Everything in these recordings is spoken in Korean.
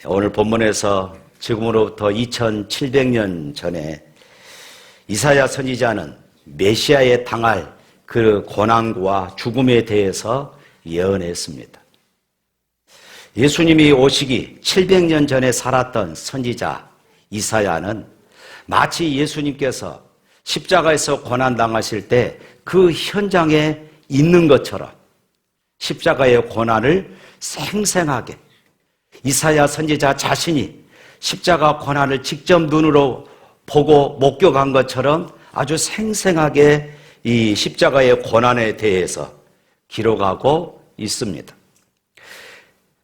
오늘 본문에서 지금으로부터 2700년 전에 이사야 선지자는 메시아에 당할 그 고난과 죽음에 대해서 예언했습니다. 예수님이 오시기 700년 전에 살았던 선지자 이사야는 마치 예수님께서 십자가에서 고난당하실 때 그 현장에 있는 것처럼 십자가의 고난을 생생하게 이사야 선지자 자신이 십자가 고난을 직접 눈으로 보고 목격한 것처럼 아주 생생하게 이 십자가의 고난에 대해서 기록하고 있습니다.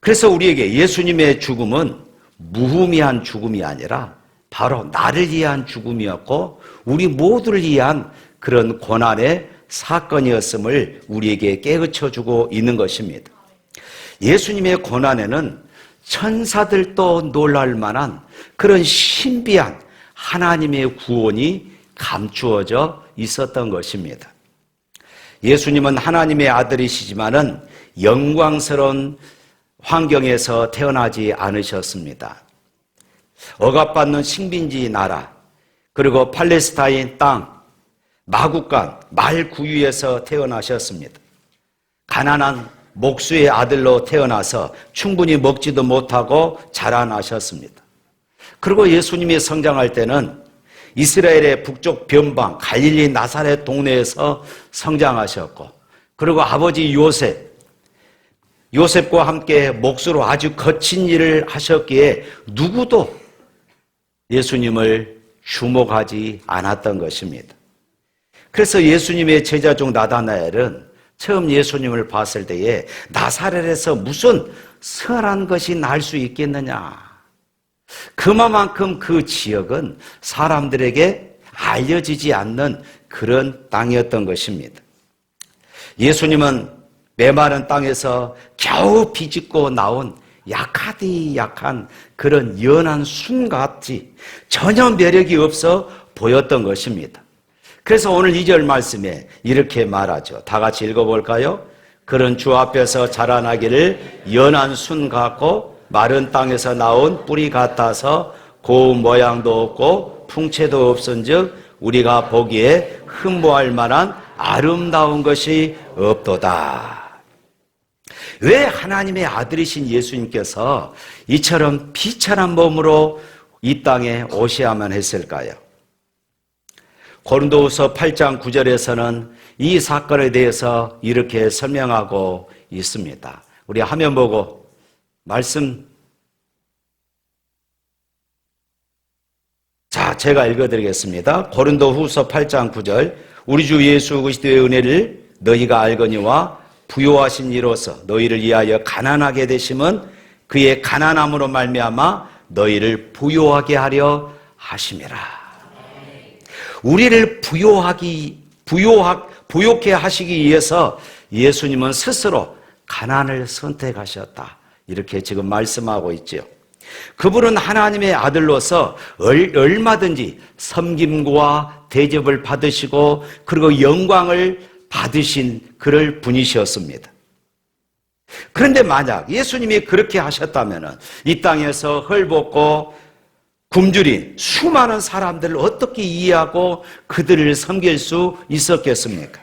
그래서 우리에게 예수님의 죽음은 무의미한 죽음이 아니라 바로 나를 위한 죽음이었고 우리 모두를 위한 그런 고난의 사건이었음을 우리에게 깨우쳐주고 있는 것입니다. 예수님의 고난에는 천사들도 놀랄 만한 그런 신비한 하나님의 구원이 감추어져 있었던 것입니다. 예수님은 하나님의 아들이시지만은 영광스러운 환경에서 태어나지 않으셨습니다. 억압받는 식민지 나라, 그리고 팔레스타인 땅, 마국간, 말구유에서 태어나셨습니다. 가난한 목수의 아들로 태어나서 충분히 먹지도 못하고 자라나셨습니다. 그리고 예수님이 성장할 때는 이스라엘의 북쪽 변방 갈릴리 나사렛 동네에서 성장하셨고, 그리고 아버지 요셉과 함께 목수로 아주 거친 일을 하셨기에 누구도 예수님을 주목하지 않았던 것입니다. 그래서 예수님의 제자 중 나다나엘은 처음 예수님을 봤을 때에 나사렛에서 무슨 선한 것이 날 수 있겠느냐. 그만큼 그 지역은 사람들에게 알려지지 않는 그런 땅이었던 것입니다. 예수님은 메마른 땅에서 겨우 비집고 나온 약하디 약한 그런 연한 순같이 전혀 매력이 없어 보였던 것입니다. 그래서 오늘 2절 말씀에 이렇게 말하죠. 다 같이 읽어볼까요? 그런 주 앞에서 자라나기를 연한 순 같고 마른 땅에서 나온 뿌리 같아서 고운 모양도 없고 풍채도 없은즉 우리가 보기에 흠모할 만한 아름다운 것이 없도다. 왜 하나님의 아들이신 예수님께서 이처럼 비천한 몸으로 이 땅에 오셔야만 했을까요? 고린도후서 8장 9절에서는 이 사건에 대해서 이렇게 설명하고 있습니다. 우리 화면 보고 말씀, 자, 제가 읽어드리겠습니다. 고린도후서 8장 9절, 우리 주 예수 그리스도의 은혜를 너희가 알거니와 부요하신 이로서 너희를 위하여 가난하게 되심은 그의 가난함으로 말미암아 너희를 부요하게 하려 하심이라. 우리를 부요케 하시기 위해서 예수님은 스스로 가난을 선택하셨다. 이렇게 지금 말씀하고 있죠. 그분은 하나님의 아들로서 얼마든지 섬김과 대접을 받으시고 그리고 영광을 받으신 그럴 분이셨습니다. 그런데 만약 예수님이 그렇게 하셨다면 이 땅에서 헐벗고 굶주린 수많은 사람들을 어떻게 이해하고 그들을 섬길 수 있었겠습니까?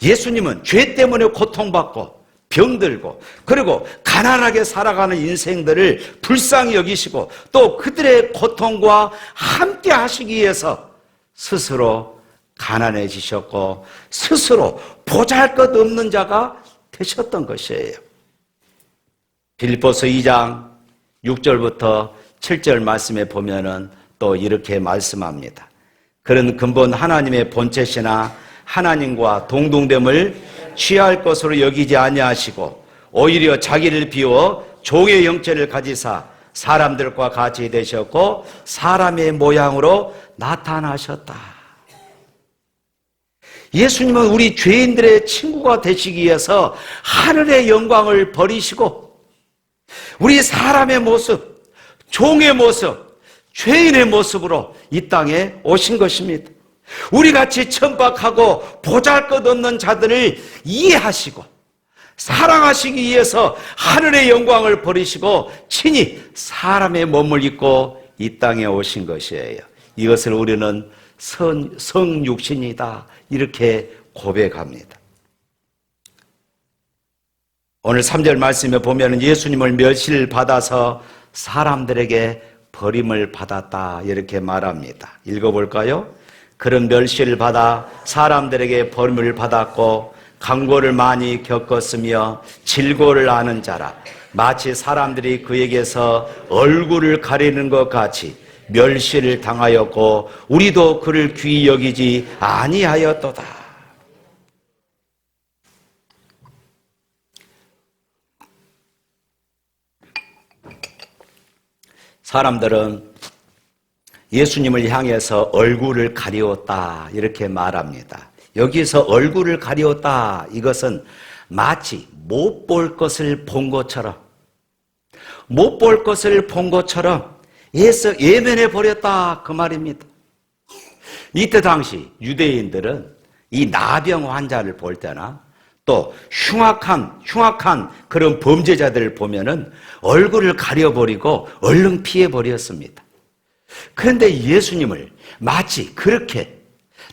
예수님은 죄 때문에 고통받고 병들고 그리고 가난하게 살아가는 인생들을 불쌍히 여기시고 또 그들의 고통과 함께 하시기 위해서 스스로 가난해지셨고 스스로 보잘것없는 자가 되셨던 것이에요. 빌립보서 2장 6절부터 7절 말씀에 보면은 또 이렇게 말씀합니다. 그런 근본 하나님의 본체시나 하나님과 동등됨을 취할 것으로 여기지 아니하시고 오히려 자기를 비워 종의 형체를 가지사 사람들과 같이 되셨고 사람의 모양으로 나타나셨다. 예수님은 우리 죄인들의 친구가 되시기 위해서 하늘의 영광을 버리시고 우리 사람의 모습, 종의 모습, 죄인의 모습으로 이 땅에 오신 것입니다. 우리같이 천박하고 보잘것없는 자들을 이해하시고 사랑하시기 위해서 하늘의 영광을 버리시고 친히 사람의 몸을 입고 이 땅에 오신 것이에요. 이것을 우리는 성육신이다 이렇게 고백합니다. 오늘 3절 말씀에 보면 예수님을 멸시를 받아서 사람들에게 버림을 받았다 이렇게 말합니다. 읽어볼까요? 그런 멸시를 받아 사람들에게 버림을 받았고 강고를 많이 겪었으며 질고를 아는 자라. 마치 사람들이 그에게서 얼굴을 가리는 것 같이 멸시를 당하였고 우리도 그를 귀히 여기지 아니하였도다. 사람들은 예수님을 향해서 얼굴을 가리웠다 이렇게 말합니다. 여기서 얼굴을 가리웠다 이것은 마치 못 볼 것을 본 것처럼 예면해 버렸다 그 말입니다. 이때 당시 유대인들은 이 나병 환자를 볼 때나 또 흉악한 그런 범죄자들을 보면은 얼굴을 가려버리고 얼른 피해버렸습니다. 그런데 예수님을 마치 그렇게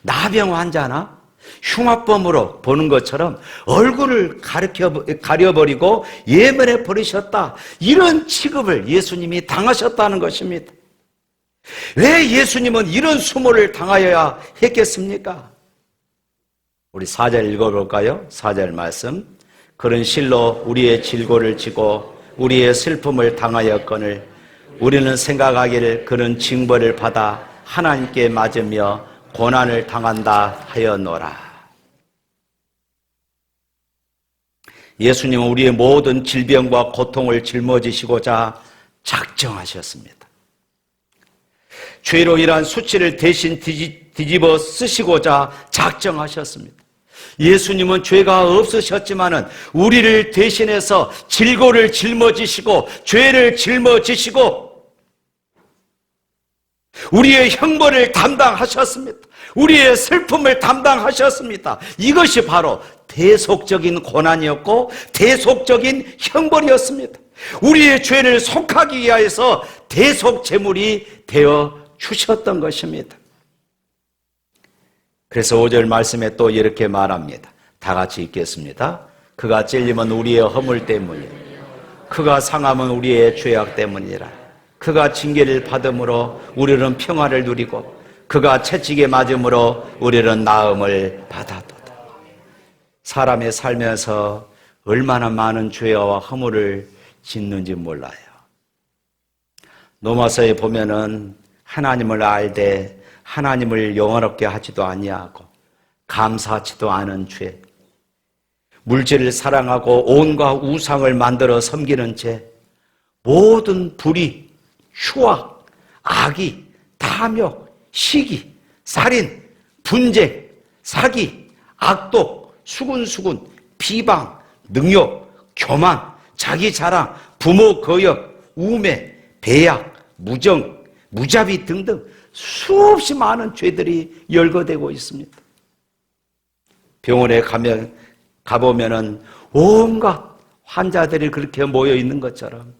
나병 환자나 흉악범으로 보는 것처럼 얼굴을 가려버리고 예면해 버리셨다. 이런 취급을 예수님이 당하셨다는 것입니다. 왜 예수님은 이런 수모를 당하여야 했겠습니까? 우리 4절 읽어볼까요? 4절 말씀. 그런 실로 우리의 질고를 지고 우리의 슬픔을 당하였거늘 우리는 생각하기를 그런 징벌을 받아 하나님께 맞으며 고난을 당한다 하였노라. 예수님은 우리의 모든 질병과 고통을 짊어지시고자 작정하셨습니다. 죄로 인한 수치를 대신 뒤집어 쓰시고자 작정하셨습니다. 예수님은 죄가 없으셨지만은 우리를 대신해서 질고를 짊어지시고 죄를 짊어지시고 우리의 형벌을 담당하셨습니다. 우리의 슬픔을 담당하셨습니다. 이것이 바로 대속적인 고난이었고 대속적인 형벌이었습니다. 우리의 죄를 속하기 위하여서 대속 제물이 되어 주셨던 것입니다. 그래서 5절 말씀에 또 이렇게 말합니다. 다 같이 읽겠습니다. 그가 찔림은 우리의 허물 때문이라. 그가 상함은 우리의 죄악 때문이라. 그가 징계를 받음으로 우리는 평화를 누리고 그가 채찍에 맞음으로 우리는 나음을 받았도다. 사람의 살면서 얼마나 많은 죄와 허물을 짓는지 몰라요. 로마서에 보면은 하나님을 알되 하나님을 영원롭게 하지도 아니하고 감사하지도 않은 죄, 물질을 사랑하고 온갖 우상을 만들어 섬기는 죄, 모든 불의, 추악, 악의, 탐욕, 시기, 살인, 분쟁, 사기, 악독, 수군수군, 비방, 능욕, 교만, 자기 자랑, 부모 거역, 우매, 배약, 무정, 무자비 등등 수없이 많은 죄들이 열거되고 있습니다. 병원에 가보면은 온갖 환자들이 그렇게 모여 있는 것처럼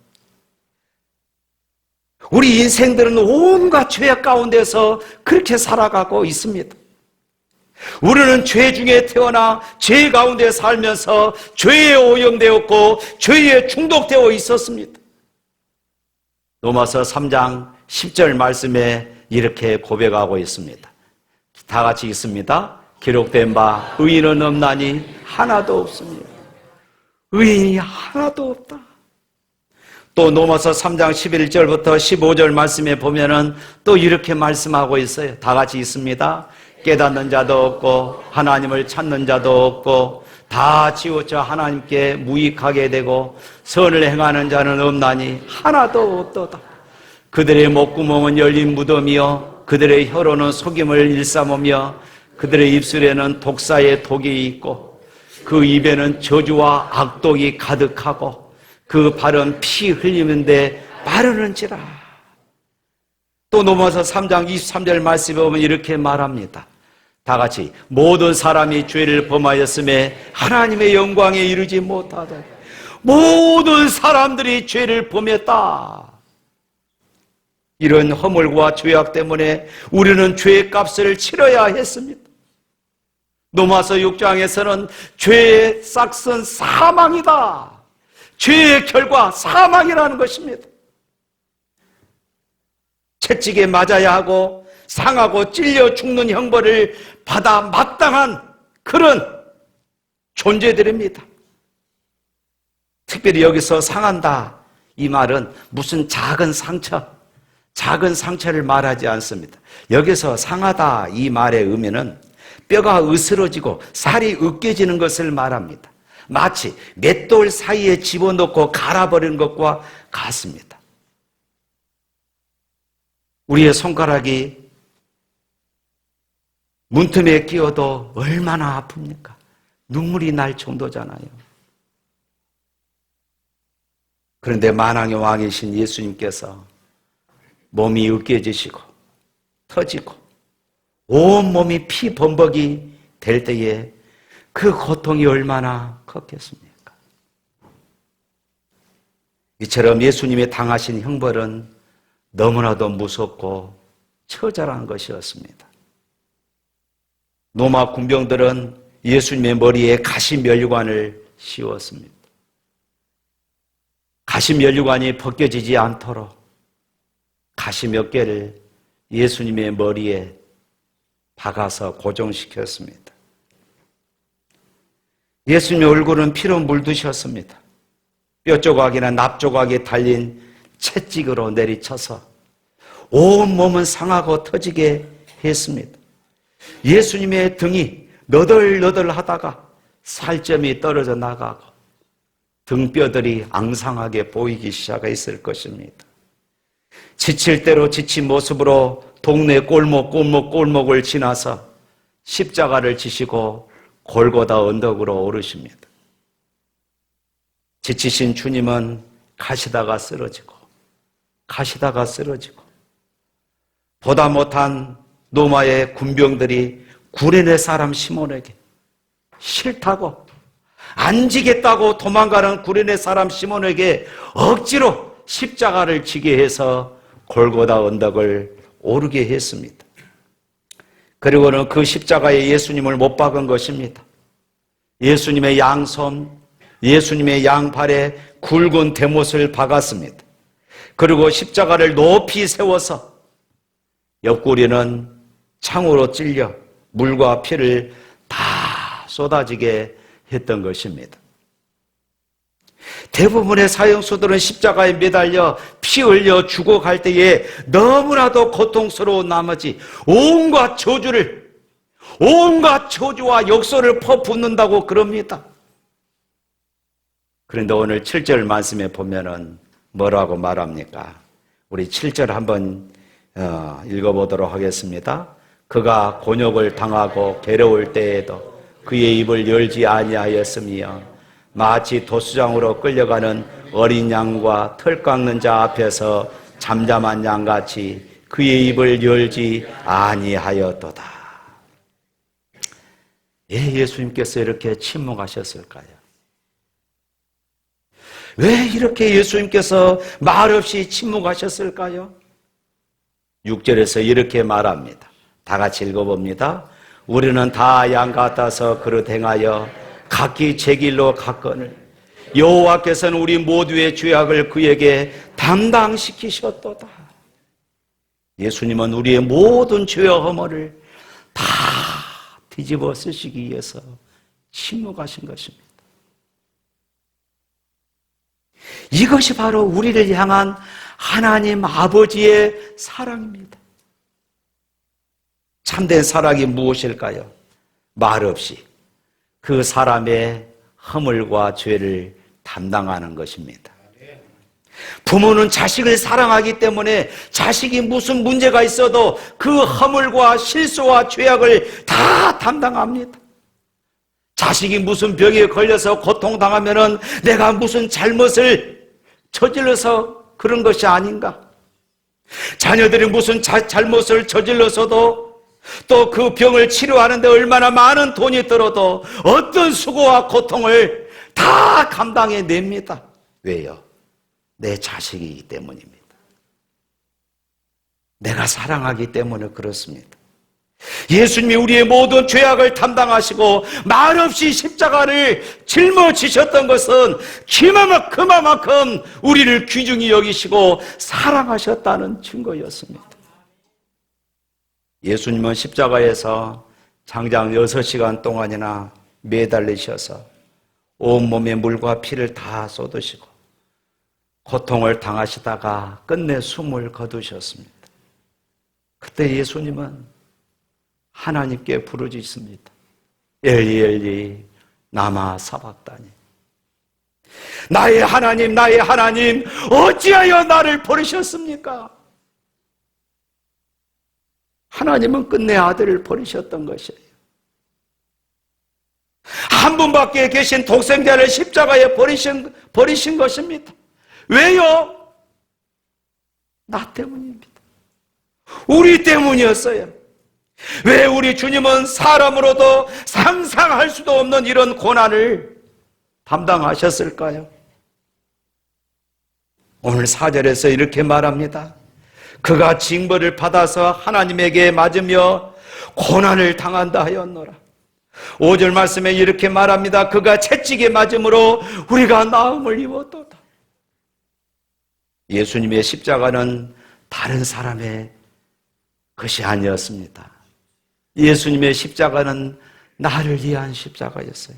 우리 인생들은 온갖 죄악 가운데서 그렇게 살아가고 있습니다. 우리는 죄 중에 태어나 죄 가운데 살면서 죄에 오염되었고 죄에 중독되어 있었습니다. 로마서 3장 10절 말씀에 이렇게 고백하고 있습니다. 다 같이 읽습니다. 기록된 바 의인은 없나니 하나도 없습니다. 의인이 하나도 없다. 또 로마서 3장 11절부터 15절 말씀에 보면은 또 이렇게 말씀하고 있어요. 다 같이 읽습니다. 깨닫는 자도 없고 하나님을 찾는 자도 없고 다 치우쳐 하나님께 무익하게 되고 선을 행하는 자는 없나니 하나도 없도다. 그들의 목구멍은 열린 무덤이요 그들의 혀로는 속임을 일삼으며 그들의 입술에는 독사의 독이 있고 그 입에는 저주와 악독이 가득하고 그 발은 피 흘리는데 마르는지라. 또 넘어서 3장 23절 말씀에 보면 이렇게 말합니다. 다 같이 모든 사람이 죄를 범하였음에 하나님의 영광에 이르지 못하다. 모든 사람들이 죄를 범했다. 이런 허물과 죄악 때문에 우리는 죄의 값을 치러야 했습니다. 로마서 6장에서는 죄의 싹은 사망이다. 죄의 결과 사망이라는 것입니다. 채찍에 맞아야 하고 상하고 찔려 죽는 형벌을 받아 마땅한 그런 존재들입니다. 특별히 여기서 상한다, 이 말은 무슨 작은 상처를 말하지 않습니다. 여기서 상하다, 이 말의 의미는 뼈가 으스러지고 살이 으깨지는 것을 말합니다. 마치 맷돌 사이에 집어넣고 갈아버리는 것과 같습니다. 우리의 손가락이 문틈에 끼어도 얼마나 아픕니까? 눈물이 날 정도잖아요. 그런데 만왕의 왕이신 예수님께서 몸이 으깨지시고 터지고 온몸이 피범벅이 될 때에 그 고통이 얼마나 컸겠습니까? 이처럼 예수님이 당하신 형벌은 너무나도 무섭고 처절한 것이었습니다. 로마 군병들은 예수님의 머리에 가시면류관을 씌웠습니다. 가시면류관이 벗겨지지 않도록 가시 몇 개를 예수님의 머리에 박아서 고정시켰습니다. 예수님의 얼굴은 피로 물드셨습니다. 뼈조각이나 납조각이 달린 채찍으로 내리쳐서 온몸은 상하고 터지게 했습니다. 예수님의 등이 너덜너덜하다가 살점이 떨어져 나가고 등뼈들이 앙상하게 보이기 시작했을 것입니다. 지칠 대로 지친 모습으로 동네 골목을 지나서 십자가를 지시고 골고다 언덕으로 오르십니다. 지치신 주님은 가시다가 쓰러지고 보다 못한 로마의 군병들이 구레네 사람 시몬에게 싫다고 안 지겠다고 도망가는 구레네 사람 시몬에게 억지로 십자가를 지게 해서 골고다 언덕을 오르게 했습니다. 그리고는 그 십자가에 예수님을 못 박은 것입니다. 예수님의 양손, 예수님의 양팔에 굵은 대못을 박았습니다. 그리고 십자가를 높이 세워서 옆구리는 창으로 찔려 물과 피를 다 쏟아지게 했던 것입니다. 대부분의 사형수들은 십자가에 매달려 피 흘려 죽어갈 때에 너무나도 고통스러운 나머지 온갖 저주와 역소를 퍼붓는다고 그럽니다. 그런데 오늘 7절 말씀에 보면은 뭐라고 말합니까? 우리 7절 한번 읽어보도록 하겠습니다. 그가 곤욕을 당하고 괴로울 때에도 그의 입을 열지 아니하였으며 마치 도수장으로 끌려가는 어린 양과 털 깎는 자 앞에서 잠잠한 양같이 그의 입을 열지 아니하였도다. 왜 예수님께서 이렇게 침묵하셨을까요? 왜 이렇게 예수님께서 말없이 침묵하셨을까요? 6절에서 이렇게 말합니다. 다 같이 읽어봅니다. 우리는 다 양 같아서 그릇 행하여 각기 제 길로 갔거늘 여호와께서는 우리 모두의 죄악을 그에게 담당시키셨도다. 예수님은 우리의 모든 죄와 허물을 다 뒤집어 쓰시기 위해서 침묵하신 것입니다. 이것이 바로 우리를 향한 하나님 아버지의 사랑입니다. 참된 사랑이 무엇일까요? 말없이 그 사람의 허물과 죄를 담당하는 것입니다. 부모는 자식을 사랑하기 때문에 자식이 무슨 문제가 있어도 그 허물과 실수와 죄악을 다 담당합니다. 자식이 무슨 병에 걸려서 고통당하면은 내가 무슨 잘못을 저질러서 그런 것이 아닌가? 자녀들이 무슨 잘못을 저질러서도 또 그 병을 치료하는데 얼마나 많은 돈이 들어도 어떤 수고와 고통을 다 감당해냅니다. 왜요? 내 자식이기 때문입니다. 내가 사랑하기 때문에 그렇습니다. 예수님이 우리의 모든 죄악을 담당하시고 말없이 십자가를 짊어지셨던 것은 그만큼 우리를 귀중히 여기시고 사랑하셨다는 증거였습니다. 예수님은 십자가에서 장장 6시간 동안이나 매달리셔서 온몸에 물과 피를 다 쏟으시고 고통을 당하시다가 끝내 숨을 거두셨습니다. 그때 예수님은 하나님께 부르짖습니다. 엘리 엘리 라마 사박다니, 나의 하나님 나의 하나님 어찌하여 나를 버리셨습니까? 하나님은 끝내 아들을 버리셨던 것이에요. 한 분밖에 계신 독생자를 십자가에 버리신 것입니다. 왜요? 나 때문입니다. 우리 때문이었어요. 왜 우리 주님은 사람으로도 상상할 수도 없는 이런 고난을 담당하셨을까요? 오늘 4절에서 이렇게 말합니다. 그가 징벌을 받아서 하나님에게 맞으며 고난을 당한다 하였노라. 5절 말씀에 이렇게 말합니다. 그가 채찍에 맞음으로 우리가 나음을 입었도다. 예수님의 십자가는 다른 사람의 것이 아니었습니다. 예수님의 십자가는 나를 위한 십자가였어요.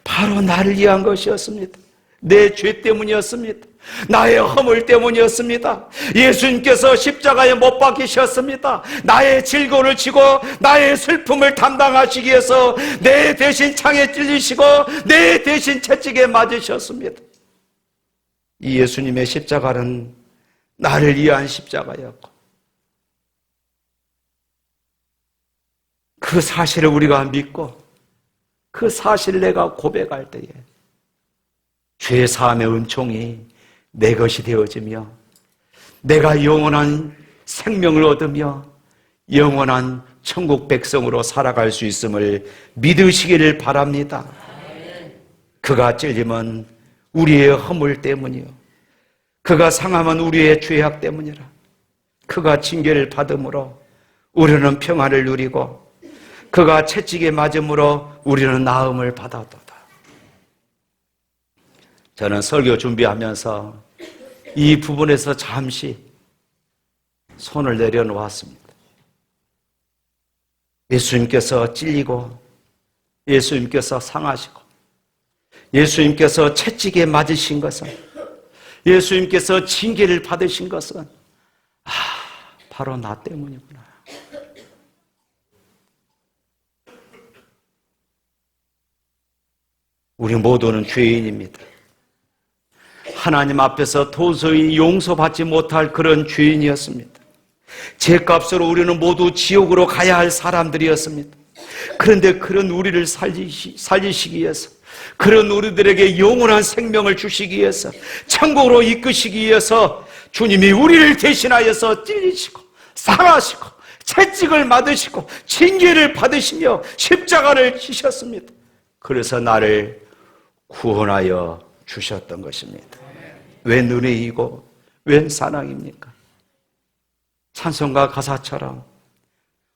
바로 나를 위한 것이었습니다. 내 죄 때문이었습니다. 나의 허물 때문이었습니다. 예수님께서 십자가에 못 박히셨습니다. 나의 질고를 지고 나의 슬픔을 담당하시기 위해서 내 대신 창에 찔리시고 내 대신 채찍에 맞으셨습니다. 이 예수님의 십자가는 나를 위한 십자가였고, 그 사실을 우리가 믿고 그 사실을 내가 고백할 때에 죄 사함의 은총이 내 것이 되어지며 내가 영원한 생명을 얻으며 영원한 천국 백성으로 살아갈 수 있음을 믿으시기를 바랍니다. 그가 찔림은 우리의 허물 때문이요, 그가 상함은 우리의 죄악 때문이라. 그가 징계를 받음으로 우리는 평안을 누리고 그가 채찍에 맞음으로 우리는 나음을 받았도다. 저는 설교 준비하면서 이 부분에서 잠시 손을 내려놓았습니다. 예수님께서 찔리고 예수님께서 상하시고 예수님께서 채찍에 맞으신 것은, 예수님께서 징계를 받으신 것은 바로 나 때문이구나. 우리 모두는 죄인입니다. 하나님 앞에서 도저히 용서받지 못할 그런 죄인이었습니다. 죄값으로 우리는 모두 지옥으로 가야 할 사람들이었습니다. 그런데 그런 우리를 살리시기 위해서, 그런 우리들에게 영원한 생명을 주시기 위해서, 천국으로 이끄시기 위해서 주님이 우리를 대신하여서 찔리시고 상하시고 채찍을 맞으시고 징계를 받으시며 십자가를 지셨습니다. 그래서 나를 구원하여 주셨던 것입니다. 왜 은혜이고 웬 사랑입니까? 찬송가 가사처럼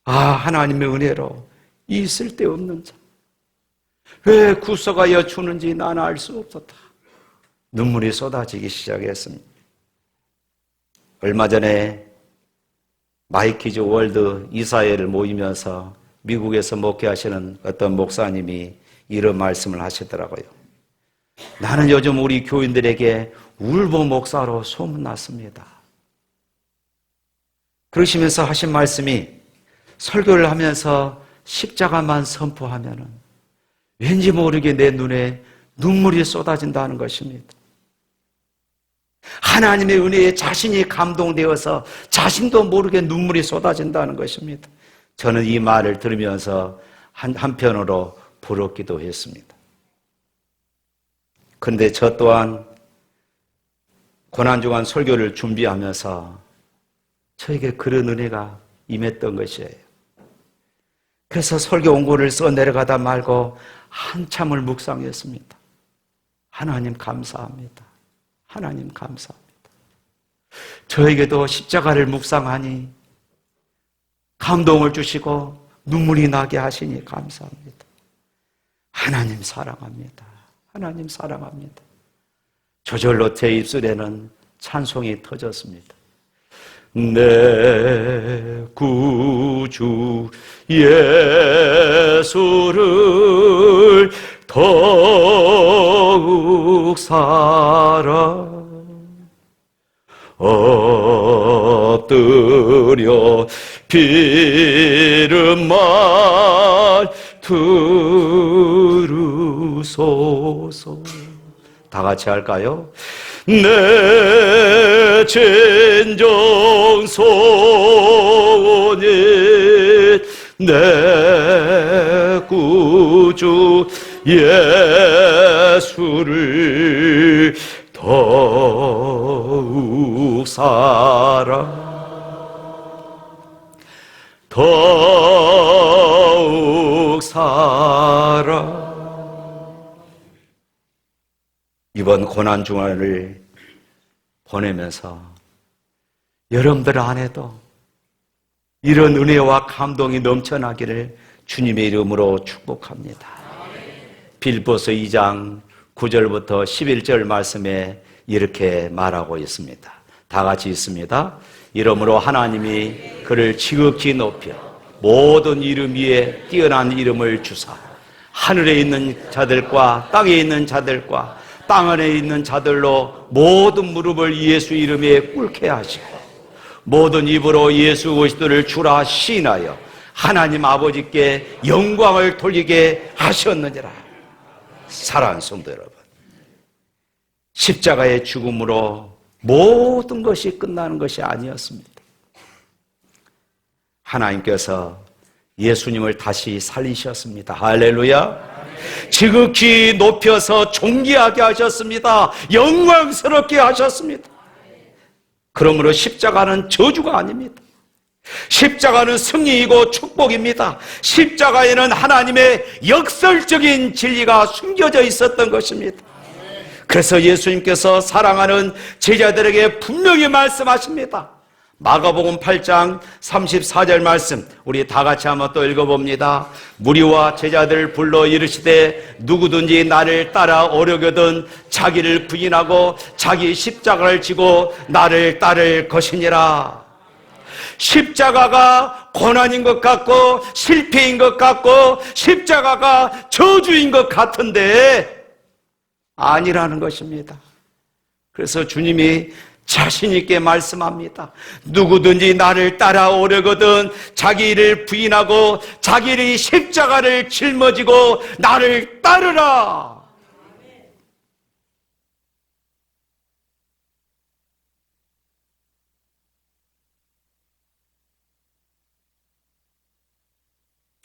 하나님의 은혜로 이 쓸데없는 자 왜 구속하여 주는지 나는 알 수 없었다. 눈물이 쏟아지기 시작했습니다. 얼마 전에 마이키즈 월드 이사회를 모이면서 미국에서 목회하시는 어떤 목사님이 이런 말씀을 하시더라고요. 나는 요즘 우리 교인들에게 울보 목사로 소문났습니다. 그러시면서 하신 말씀이, 설교를 하면서 십자가만 선포하면은 왠지 모르게 내 눈에 눈물이 쏟아진다는 것입니다. 하나님의 은혜에 자신이 감동되어서 자신도 모르게 눈물이 쏟아진다는 것입니다. 저는 이 말을 들으면서 한편으로 부럽기도 했습니다. 그런데 저 또한 고난주간 설교를 준비하면서 저에게 그런 은혜가 임했던 것이에요. 그래서 설교 원고를 써 내려가다 말고 한참을 묵상했습니다. 하나님 감사합니다. 하나님 감사합니다. 저에게도 십자가를 묵상하니 감동을 주시고 눈물이 나게 하시니 감사합니다. 하나님 사랑합니다. 하나님 사랑합니다. 저절로 제 입술에는 찬송이 터졌습니다. 내 구주 예수를 더욱 사랑 엎드려 비름만 들으소서. 다 같이 할까요? 내 진정 소원이 내 구주 예수를 더욱 사랑 더욱 사랑. 이번 고난 주간을 보내면서 여러분들 안에도 이런 은혜와 감동이 넘쳐나기를 주님의 이름으로 축복합니다. 빌보서 2장 9절부터 11절 말씀에 이렇게 말하고 있습니다. 다 같이 있습니다. 이러므로 하나님이 그를 지극히 높여 모든 이름 위에 뛰어난 이름을 주사 하늘에 있는 자들과 땅에 있는 자들과 땅 안에 있는 자들로 모든 무릎을 예수 이름에 꿇게 하시고 모든 입으로 예수 그리스도를 주라 시인하여 하나님 아버지께 영광을 돌리게 하셨느니라. 사랑하는 성도 여러분, 십자가의 죽음으로 모든 것이 끝나는 것이 아니었습니다. 하나님께서 예수님을 다시 살리셨습니다. 할렐루야. 지극히 높여서 존귀하게 하셨습니다. 영광스럽게 하셨습니다. 그러므로 십자가는 저주가 아닙니다. 십자가는 승리이고 축복입니다. 십자가에는 하나님의 역설적인 진리가 숨겨져 있었던 것입니다. 그래서 예수님께서 사랑하는 제자들에게 분명히 말씀하십니다. 마가복음 8장 34절 말씀 우리 다 같이 한번 또 읽어봅니다. 무리와 제자들을 불러 이르시되 누구든지 나를 따라오려거든 자기를 부인하고 자기 십자가를 지고 나를 따를 것이니라. 십자가가 고난인 것 같고 실패인 것 같고 십자가가 저주인 것 같은데 아니라는 것입니다. 그래서 주님이 자신 있게 말씀합니다. 누구든지 나를 따라오려거든 자기를 부인하고 자기의 십자가를 짊어지고 나를 따르라.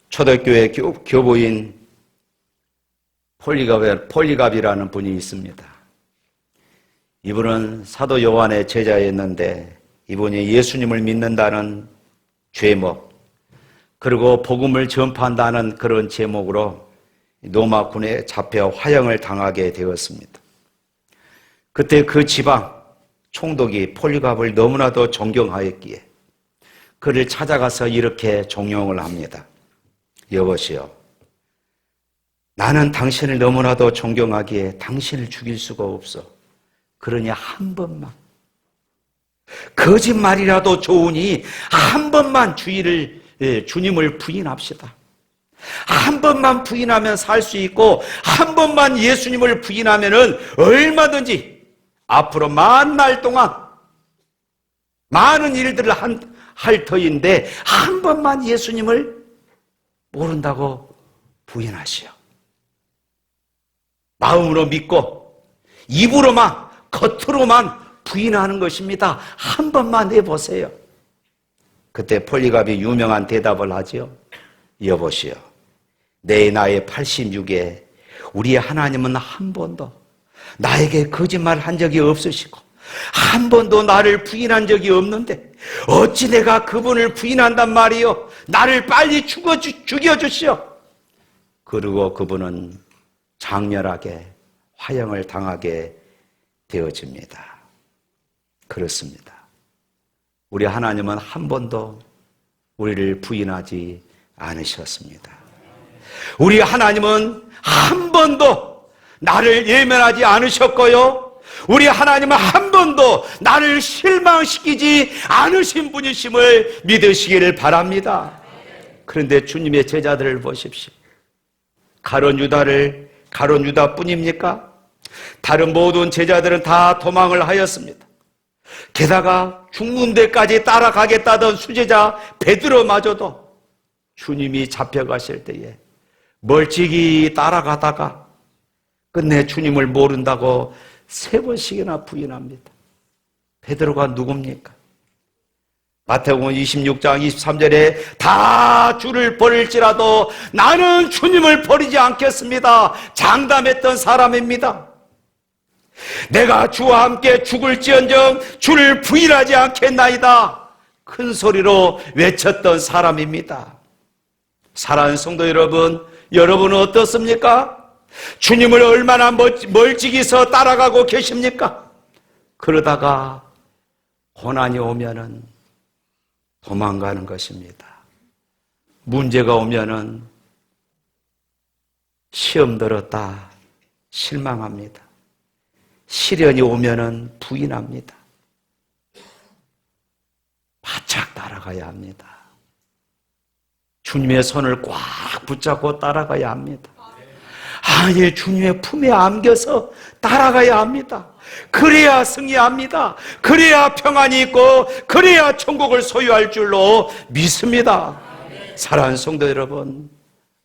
초대교회 교부인 폴리갑이라는 분이 있습니다. 이분은 사도 요한의 제자였는데 이분이 예수님을 믿는다는 죄목 그리고 복음을 전파한다는 그런 제목으로 로마군에 잡혀 화형을 당하게 되었습니다. 그때 그 지방 총독이 폴리갑을 너무나도 존경하였기에 그를 찾아가서 이렇게 종용을 합니다. 여보시오, 나는 당신을 너무나도 존경하기에 당신을 죽일 수가 없어. 그러니 한 번만 거짓말이라도 좋으니 한 번만 주님을 부인합시다. 한 번만 부인하면 살 수 있고 한 번만 예수님을 부인하면은 얼마든지 앞으로 만날 동안 많은 일들을 할 터인데 한 번만 예수님을 모른다고 부인하시오. 마음으로 믿고 입으로만 겉으로만 부인하는 것입니다. 한 번만 해보세요. 그때 폴리갑이 유명한 대답을 하지요. 여보시오, 내 나이 86에 우리 하나님은 한 번도 나에게 거짓말 한 적이 없으시고 한 번도 나를 부인한 적이 없는데 어찌 내가 그분을 부인한단 말이요? 나를 빨리 죽여주시오. 그리고 그분은 장렬하게 화형을 당하게 되어집니다. 그렇습니다. 우리 하나님은 한 번도 우리를 부인하지 않으셨습니다. 우리 하나님은 한 번도 나를 예면하지 않으셨고요. 우리 하나님은 한 번도 나를 실망시키지 않으신 분이심을 믿으시기를 바랍니다. 그런데 주님의 제자들을 보십시오. 가룟 유다뿐입니까? 다른 모든 제자들은 다 도망을 하였습니다. 게다가 죽는 데까지 따라가겠다던 수제자 베드로마저도 주님이 잡혀가실 때에 멀찍이 따라가다가 끝내 주님을 모른다고 3번씩이나 부인합니다. 베드로가 누굽니까? 마태복음 26장 23절에 다 주를 버릴지라도 나는 주님을 버리지 않겠습니다. 장담했던 사람입니다. 내가 주와 함께 죽을지언정 주를 부인하지 않겠나이다. 큰 소리로 외쳤던 사람입니다. 사랑하는 성도 여러분, 여러분은 어떻습니까? 주님을 얼마나 멀찍이서 따라가고 계십니까? 그러다가 고난이 오면은 도망가는 것입니다. 문제가 오면은 시험 들었다 실망합니다. 시련이 오면은 부인합니다. 바짝 따라가야 합니다. 주님의 손을 꽉 붙잡고 따라가야 합니다. 아예 주님의 품에 안겨서 따라가야 합니다. 그래야 승리합니다. 그래야 평안이 있고 그래야 천국을 소유할 줄로 믿습니다. 사랑하는 성도 여러분,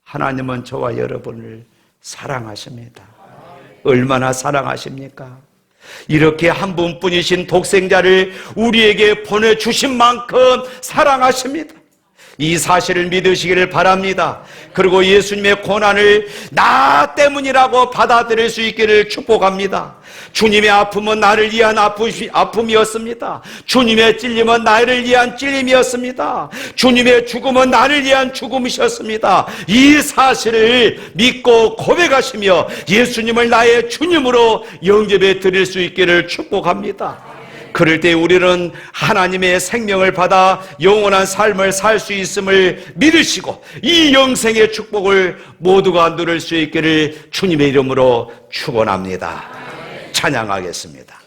하나님은 저와 여러분을 사랑하십니다. 얼마나 사랑하십니까? 이렇게 한 분뿐이신 독생자를 우리에게 보내주신 만큼 사랑하십니다. 이 사실을 믿으시기를 바랍니다. 그리고 예수님의 고난을 나 때문이라고 받아들일 수 있기를 축복합니다. 주님의 아픔은 나를 위한 아픔이었습니다. 주님의 찔림은 나를 위한 찔림이었습니다. 주님의 죽음은 나를 위한 죽음이셨습니다. 이 사실을 믿고 고백하시며 예수님을 나의 주님으로 영접해 드릴 수 있기를 축복합니다. 그럴 때 우리는 하나님의 생명을 받아 영원한 삶을 살 수 있음을 믿으시고 이 영생의 축복을 모두가 누릴 수 있기를 주님의 이름으로 축원합니다. 찬양하겠습니다.